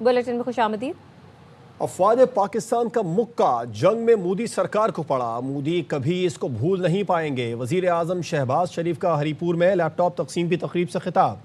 Bulletin में खुशामदीद। अफवाज पाकिस्तान का मुक्का जंग में मोदी सरकार को पड़ा। मोदी कभी इसको भूल नहीं पाएंगे। वजीर आजम शहबाज शरीफ का हरीपुर में लैपटॉप तकसीम की तकरीब से खिताब।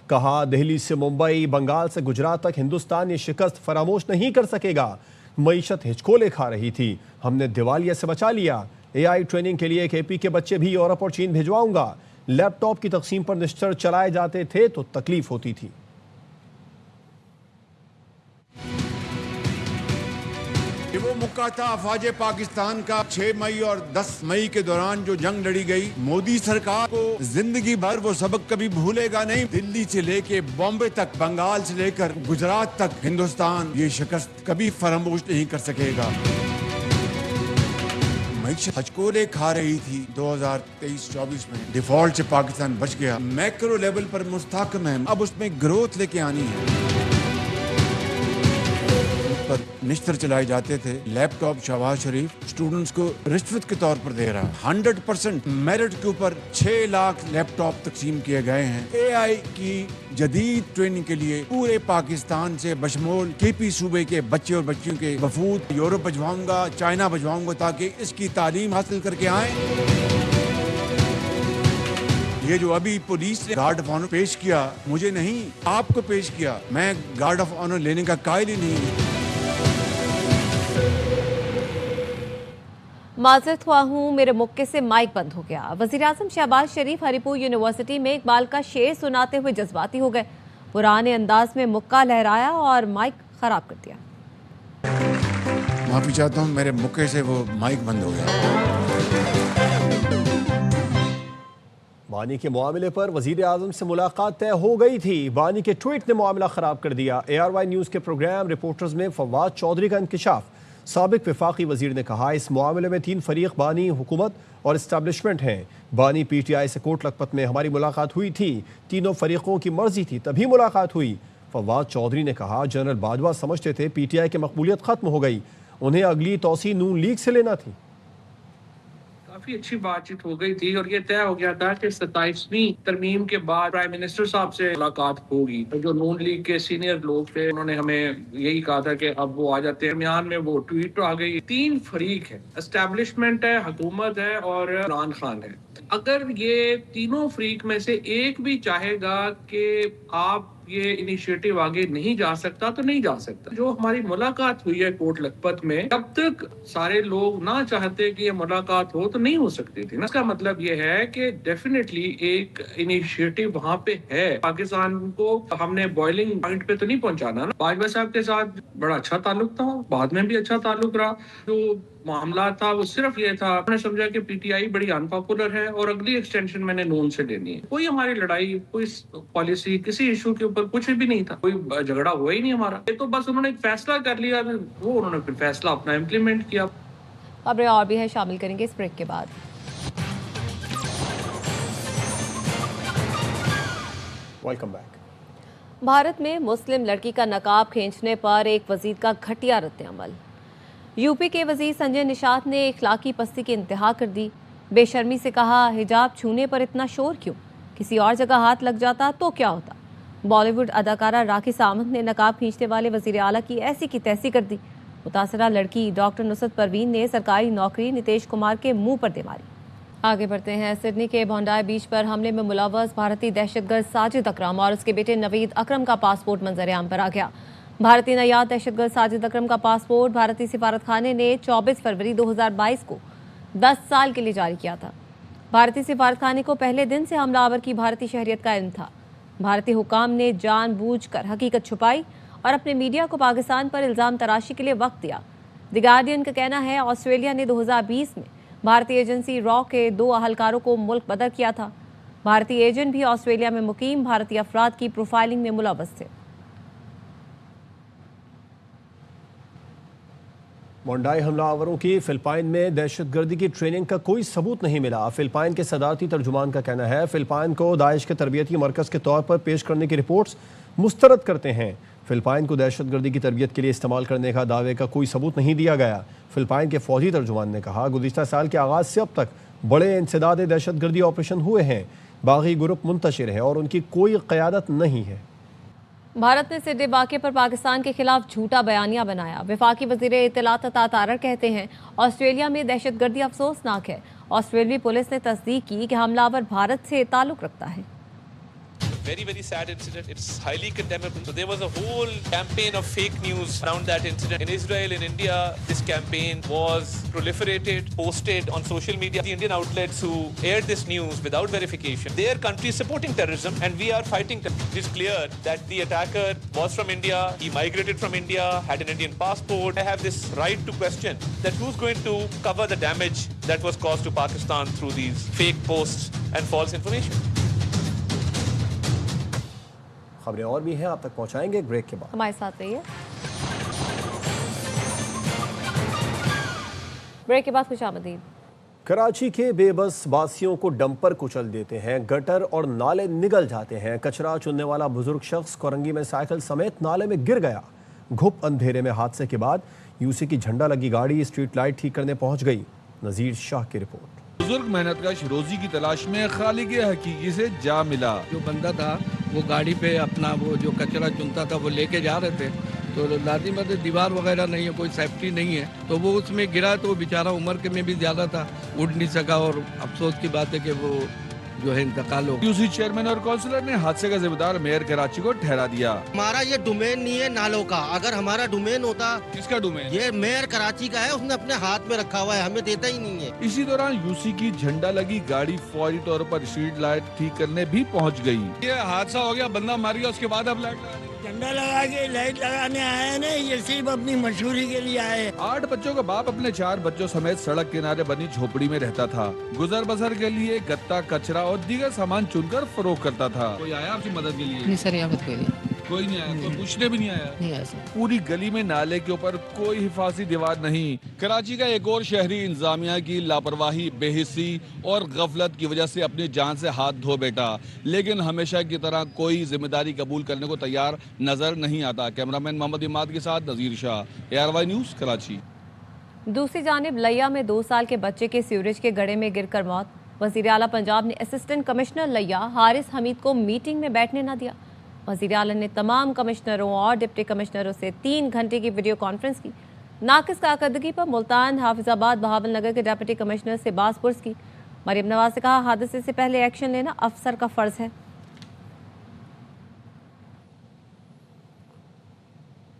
कहा, दिल्ली से मुंबई, बंगाल से गुजरात तक हिंदुस्तान ये शिकस्त फरामोश नहीं कर सकेगा। मईशत हिचकोले खा रही थी, हमने दिवालिया से बचा लिया। AI ट्रेनिंग के लिए KP के बच्चे भी यूरोप और चीन भिजवाऊंगा। लैपटॉप की तकसीम पर निश्चर चलाए जाते थे तो तकलीफ होती थी। वो मुक्का था अफवाज पाकिस्तान का 6 मई और 10 मई के दौरान जो जंग लड़ी गई। मोदी सरकार को जिंदगी भर वो सबक कभी भूलेगा नहीं। दिल्ली से लेके बॉम्बे तक, बंगाल से लेकर गुजरात तक हिंदुस्तान ये शिकस्त कभी फरामोश नहीं कर सकेगा। मईशत हचकोले खा रही थी 2023-24 में। डिफॉल्ट से पाकिस्तान बच गया। मैक्रो लेवल पर मुस्तहकम है, अब उसमें ग्रोथ लेके आनी है। पर निश्तर चलाए जाते थे। लैपटॉप शहबाज शरीफ स्टूडेंट्स को रिश्वत के तौर पर दे रहा। 100% मेरिट के ऊपर 6 लाख लैपटॉप तकसीम किए गए हैं। AI की जदीद ट्रेनिंग के लिए पूरे पाकिस्तान से बशमूल KP सूबे के बच्चे और बच्चियों के वफूद यूरोप भिजवाऊंगा, चाइना भिजवाऊंगा, ताकि इसकी तालीम हासिल करके आए। ये जो अभी पुलिस ने गार्ड ऑफ ऑनर पेश किया, मुझे नहीं आपको पेश किया। मैं गार्ड ऑफ ऑनर लेने का कायल ही नहीं। माजरत ख्वाह हूँ, मेरे मुक्के से माइक बंद हो गया। वजीर आजम शहबाज शरीफ हरीपुर यूनिवर्सिटी में इकबाल का शेर सुनाते हुए जज्बाती हो गए। पुराने अंदाज में मुक्का लहराया और माइक खराब कर दिया। माफी चाहता हूँ, मेरे मुक्के से वो माइक बंद हो गया। बानी के मामले पर वजीर आजम से मुलाकात तय हो गई थी। बानी के ट्वीट ने मामला खराब कर दिया। ARY न्यूज़ के प्रोग्राम रिपोर्टर्स में फवाद चौधरी का इंकशाफ। साबिक वफाकी वजीर ने कहा, इस मामले में 3 फरीक बानी, हुकूमत और इस्टेब्लिशमेंट हैं। बानी PTI से कोट लखपत में हमारी मुलाकात हुई थी। तीनों फरीकों की मर्जी थी तभी मुलाकात हुई। फवाद चौधरी ने कहा, जनरल बाजवा समझते थे PTI की मकबूलियत खत्म हो गई, उन्हें अगली तोसी नून लीग से लेना थी। काफी अच्छी बातचीत हो गई थी और ये तय हो गया था कि 27वीं तरमीम के बाद प्राइम मिनिस्टर साहब से मुलाकात होगी। तो जो नून लीग के सीनियर लोग थे उन्होंने हमें यही कहा था कि अब वो आ जाते हैं। दरमियान में वो ट्वीट आ गई। 3 फरीक है, एस्टेब्लिशमेंट है, हुकूमत है और इमरान खान है। अगर ये तीनों फरीक में से एक भी चाहेगा कि आप ये इनिशिएटिव आगे नहीं जा सकता तो नहीं जा सकता। जो हमारी मुलाकात हुई है कोट लखपत में, जब तक सारे लोग ना चाहते कि ये मुलाकात हो तो नहीं हो सकती थी ना। इसका मतलब ये है कि डेफिनेटली एक इनिशिएटिव वहां पे है। पाकिस्तान को हमने बॉइलिंग पॉइंट पे तो नहीं पहुंचाना ना। बाजवा साहब के साथ बड़ा अच्छा ताल्लुक था, बाद में भी अच्छा ताल्लुक रहा। जो मामला था वो सिर्फ ये था, मैंने समझा कि PTI बड़ी अनपॉपुलर है और अगली एक्सटेंशन मैंने नून से लेनी है। कोई हमारी लड़ाई, कोई पॉलिसी, किसी इशू के ऊपर कुछ भी नहीं था। कोई झगड़ा हुआ ही नहीं हमारा। ये तो बस उन्होंने एक फैसला कर लिया, वो उन्होंने फिर फैसला अपना इम्प्लीमेंट किया। खबरें और भी है, शामिल करेंगे इस ब्रेक के बाद। Welcome back. भारत में मुस्लिम लड़की का नकाब खींचने पर एक वजीर का घटिया रद्द-ए-अमल। यूपी के वजीर संजय निषाद ने इखलाकी पस्ती की इंतहा कर दी। बेशर्मी से कहा, हिजाब छूने पर इतना शोर क्यों? किसी और जगह हाथ लग जाता तो क्या होता? बॉलीवुड अदाकारा राखी सावंत ने नकाब खींचने वाले वजीर आला की ऐसी की तैसी कर दी। मुतासरा लड़की डॉक्टर नुसरत परवीन ने सरकारी नौकरी नीतीश कुमार के मुंह पर दे मारी। आगे बढ़ते हैं। सिडनी के भोंडाई बीच पर हमले में मुलव्वस भारतीय दहशतगर्द साजिद अकरम और उसके बेटे नवीद अकरम का पासपोर्ट मंजर-ए-आम पर आ गया। भारतीय नयाद दहशतगर्द साजिद अकरम का पासपोर्ट भारतीय सिफारतखाने ने 24 फरवरी 2022 को 10 साल के लिए जारी किया था। भारतीय सिफारतखाने को पहले दिन से हमलावर की भारतीय शहरियत का इल्म था। भारतीय हुकाम ने जानबूझकर हकीकत छुपाई और अपने मीडिया को पाकिस्तान पर इल्ज़ाम तराशी के लिए वक्त दिया। द गार्डियन का कहना है, ऑस्ट्रेलिया ने 2020 में भारतीय एजेंसी रॉ के 2 अहलकारों को मुल्क बदर किया था। भारतीय एजेंट भी ऑस्ट्रेलिया में मुकीम भारतीय अफराद की प्रोफाइलिंग में मुलव्वस थे। मोंडाई हमलावरों की फिलिपाइन में दहशतगर्दी की ट्रेनिंग का कोई सबूत नहीं मिला। फिलिपाइन के सदारती तर्जुमान का कहना है, फिलिपाइन को दाइश के तरबियती मरकज़ के तौर पर पेश करने की रिपोर्ट्स मुस्तरद करते हैं। फिलिपाइन को दहशतगर्दी की तरबियत के लिए इस्तेमाल करने का दावे का कोई सबूत नहीं दिया गया। फिलिपाइन के फौजी तर्जुमान ने कहा, गुज़िश्ता साल के आगाज़ से अब तक बड़े इंसदाद दहशतगर्दी ऑपरेशन हुए हैं। बागी ग्रुप मुंतशिर है और उनकी कोई क़यादत नहीं है। भारत ने सिडनी वाक़े पर पाकिस्तान के खिलाफ झूठा बयानिया बनाया। वफाकी वज़ीर इत्तलात तारर कहते हैं ऑस्ट्रेलिया में दहशतगर्दी अफसोसनाक है। ऑस्ट्रेलियाई पुलिस ने तस्दीक की कि हमलावर भारत से ताल्लुक़ रखता है। Very sad incident. It's highly condemnable. So there was a whole campaign of fake news around that incident. In Israel, in India, this campaign was proliferated, posted on social media. The Indian outlets who aired this news without verification, their country is supporting terrorism and we are fighting terrorism. It is clear that the attacker was from India, he migrated from India, had an Indian passport. I have this right to question that who's going to cover the damage that was caused to Pakistan through these fake posts and false information. खबरें और भी हैं, आप तक पहुंचाएंगे break के बाद। हमारे साथ रहिए। ब्रेक के बाद खुशामदीद। कराची के बेबस बासियों को डंपर कुचल देते हैं, गटर और नाले निगल जाते हैं। कचरा चुनने वाला बुजुर्ग शख्स कोरंगी में साइकिल समेत नाले में गिर गया। घुप अंधेरे में हादसे के बाद यूसी की झंडा लगी गाड़ी स्ट्रीट लाइट ठीक करने पहुंच गई। नजीर शाह की रिपोर्ट। बुजुर्ग मेहनतकश रोजी की तलाश में खालिक हकीकी से जा मिला। जो बंदा था वो गाड़ी पे अपना वो जो कचरा चुनता था वो लेके जा रहे थे, तो लाजिम है दीवार वगैरह नहीं है, कोई सेफ्टी नहीं है, तो वो उसमें गिरा। तो बेचारा उम्र के में भी ज्यादा था, उठ नहीं सका और अफसोस की बात है कि वो जो है इंतकाल हो। यूसी चेयरमैन और काउंसलर ने हादसे का जिम्मेदार मेयर कराची को ठहरा दिया। हमारा ये डोमेन नहीं है नालों का, अगर हमारा डोमेन होता। किसका डोमेन? ये मेयर कराची का है, उसने अपने हाथ में रखा हुआ है, हमें देता ही नहीं है। इसी दौरान यूसी की झंडा लगी गाड़ी फौरी तौर पर स्ट्रीट लाइट ठीक करने भी पहुंच गई। ये हादसा हो गया, बंदा मार गया, उसके बाद अब लाइट झंडा लगा के लाइट लगाने आए ना, ये सिर्फ अपनी मशहूरी के लिए आए। 8 बच्चों का बाप अपने 4 बच्चों समेत सड़क किनारे बनी झोपड़ी में रहता था। गुजर बसर के लिए गत्ता, कचरा और दीगर सामान चुनकर फरोख्त करता था। कोई आया आपकी मदद के लिए? नहीं सर, यहाँ कोई नहीं। कोई नहीं आया, कोई पूछने भी नहीं आया? नहीं आया सर। पूरी गली में नाले के ऊपर कोई हिफाजती दीवार नहीं। कराची का एक और शहरी इंतजामिया की लापरवाही, बेहिस्सी और गफलत की वजह से अपनी जान से हाथ धो बैठा, लेकिन हमेशा की तरह कोई जिम्मेदारी कबूल करने को तैयार नजर नहीं आता। कैमरामैन मोहम्मद इमाद के साथ नजीर शाह, ARY न्यूज़ कराची। दूसरी जानिब लिया में 2 साल के बच्चे के सीवरेज के गड्ढे में गिरकर मौत। वज़ीर आला पंजाब ने असिस्टेंट कमिश्नर लिया हारिस हमीद को मीटिंग में बैठने न दिया। वज़ीर आला ने तमाम कमिश्नरों और डिप्टी कमिश्नरों से 3 घंटे की वीडियो कॉन्फ्रेंस की। नाकिस कारकर्दगी पर मुल्तान, हाफिजाबाद, बहावल नगर के डिप्टी कमिश्नर से बास पुरस की। मरियम नवाज ने कहा हादसे से पहले एक्शन लेना अफसर का फ़र्ज है।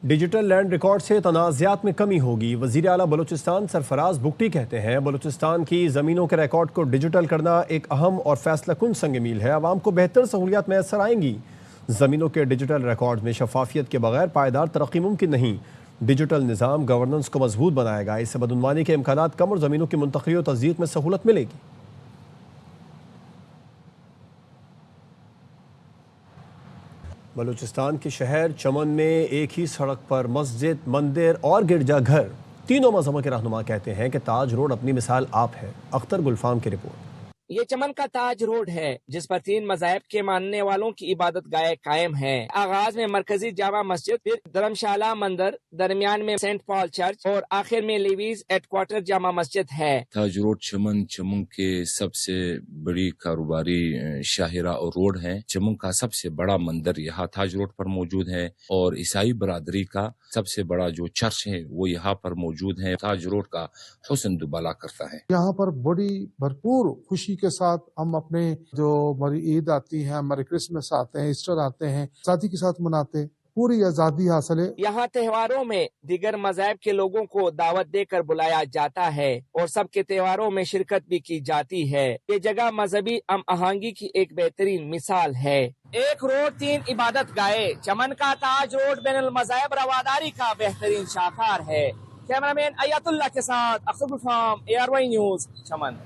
डिजिटल लैंड रिकॉर्ड से तनाज़ात में कमी होगी। वज़ीर आला बलूचिस्तान सरफराज बुगटी कहते हैं बलूचिस्तान की ज़मीनों के रिकॉर्ड को डिजिटल करना एक अहम और फैसला कुन संग मील है। आवाम को बेहतर सहूलियात मैसर आएंगी। ज़मीनों के डिजिटल रिकॉर्ड में शफाफियत के बगैर पायदार तरक्की मुमकिन नहीं। डिजिटल निज़ाम गवर्नेंस को मजबूत बनाएगा। इससे बदउनवानी के इम्कानात कम और ज़मीनों की मुंतक़ली और तस्दीक़ में सहूलत मिलेगी। बलूचिस्तान के शहर चमन में एक ही सड़क पर मस्जिद, मंदिर और गिरजाघर, तीनों मजहबों के रहनुमा कहते हैं कि ताज रोड अपनी मिसाल आप है। अख्तर गुलफाम की रिपोर्ट। ये चमन का ताज रोड है जिस पर 3 मज़ाहिब के मानने वालों की इबादत गाह कायम है। आगाज में मरकजी जामा मस्जिद, फिर धर्मशाला मंदिर, दरमियान में सेंट पॉल चर्च और आखिर में लीवीज हेडक्वार्टर जामा मस्जिद है। ताज रोड चमन के सबसे बड़ी कारोबारी शाहिरा और रोड है। चमन का सबसे बड़ा मंदिर यहाँ ताज रोड पर मौजूद है और ईसाई बरादरी का सबसे बड़ा जो चर्च है वो यहाँ पर मौजूद है। ताज रोड का हुस्न दुबाला करता है। यहाँ पर बड़ी भरपूर खुशी के साथ हम अपने जो हमारी ईद आती है, हमारे क्रिसमस आते हैं, ईस्टर आते हैं, साथी के साथ मनाते हैं। पूरी आजादी हासिल है। यहाँ त्योहारों में दीगर मज़ाहिब के लोगों को दावत देकर बुलाया जाता है और सबके त्योहारों में शिरकत भी की जाती है। ये जगह मजहबी हम आहंगी की एक बेहतरीन मिसाल है। एक रोड 3 इबादत गाहे। चमन का ताज रोड बैनुल मज़ाहिब रवादारी का बेहतरीन शाखार है। कैमरामैन अयातुल्लाह के साथ अख्तर गुलफाम, ARY न्यूज़, चमन।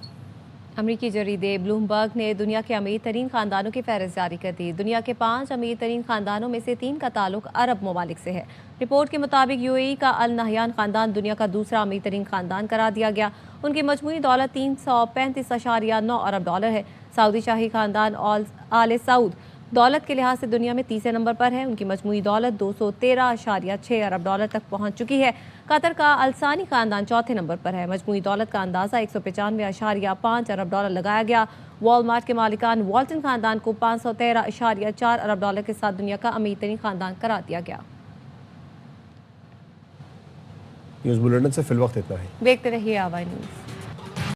अमरीकी जरीदे ब्लूमबर्ग ने दुनिया के अमीर तरीन खानदानों की फहरिस्त जारी कर दी। दुनिया के 5 अमीर तरीन खानदानों में से 3 का ताल्लुक अरब ममालिक से है। रिपोर्ट के मुताबिक UAE का अल नहयान खानदान दुनिया का दूसरा अमीर तरीन खानदान करार दिया गया। उनकी मजमूई दौलत $335.9 अरब है। सऊदी शाही खानदान आल सऊद दौलत के लिहाज से दुनिया में तीसरे नंबर पर है। उनकी मजमूई दौलत 213.6 अरब डॉलर तक पहुंच चुकी है। कतर का अलसानी खानदान चौथे नंबर पर है। मजमूई दौलत का अंदाज़ा 195.5 अरब डॉलर लगाया गया। वॉलमार्ट के मालिकान वॉल्टन खानदान को 513.4 अरब डॉलर के साथ दुनिया का अमीर तरीन खानदान करार दिया गया। न्यूज़ बुलेटिन से फिल वक्त इतना है। देखते रहिए आवाज़ न्यूज़।